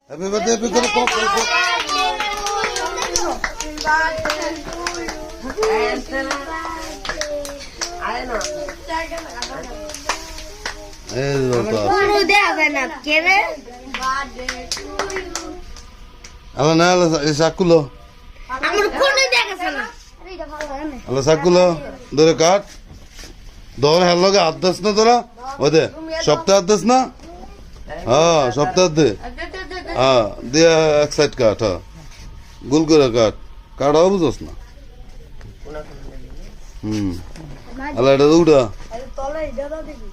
happy birthday happy করে pop pop এই লোটা পুরো দেয়া যায় না কেরে আলা না আলা সাকুলো আমার কোনো দেখাছে না আরে এটা ভালো হয় না আলা সাকুলো ধরে কাট দৌড় হেলগে হাত দাস না তোরা ওদে সপ্তাহ হাত দাস না হ্যাঁ সপ্তাহ দে হ্যাঁ দিয়ে এক সাইড কাট হ্যাঁ গোল করে কাট কাটাও বুঝোস না আলা এটা উড়া তলে দাদা দিবি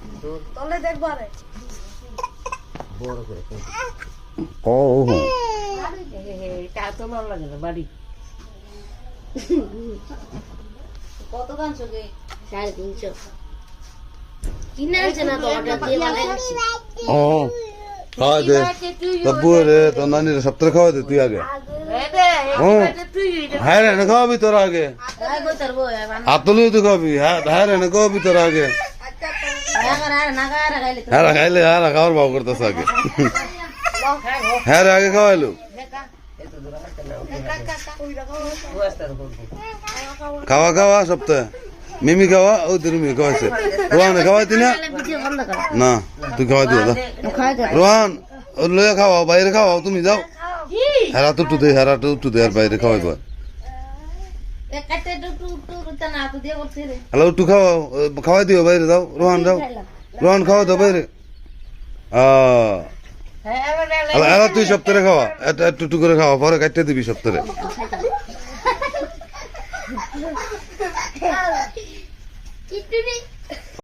তলে দেখবা রে ও তা তো ভালো লাগে না বাড়ি কত কাঁচ গে 350 কিনে আছে না তো অর্ডার দিয়ে বানাইছি ও খাওয়া দে তব্বু রে তো নানি সপ্তাহ খাওয়া দে তুই আগে হ্যাঁ রে না খাওয়াবি তোর আগে হাতলি তুই খাবি হ্যাঁ রে না খাওয়াবি তোর আগে হ্যাঁ খাইলে হ্যাঁ খাওয়ার ভাব করতেছ আগে হ্যাঁ রে আগে খাওয়াইলো খাওয়া খাওয়া সপ্তাহে মিমি খাওয়া ও তুমি খাওয়াইছে রোহান খাওয়াইতি না না তুই খাওয়াই দিও রোহান ওর লইয়া খাওয়াও বাইরে খাওয়াও তুমি যাও হেরা তো উঠু দে আর বাইরে খাওয়াইব হ্যালো একটু খাওয়াও খাওয়াই দিও বাইরে যাও রোহান খাওয়া দাও বাইরে হ্যালো তুই সপ্তাহে খাওয়া একটু করে খাওয়া পরে কাটতে দিবি সপ্তাহে কিটুনি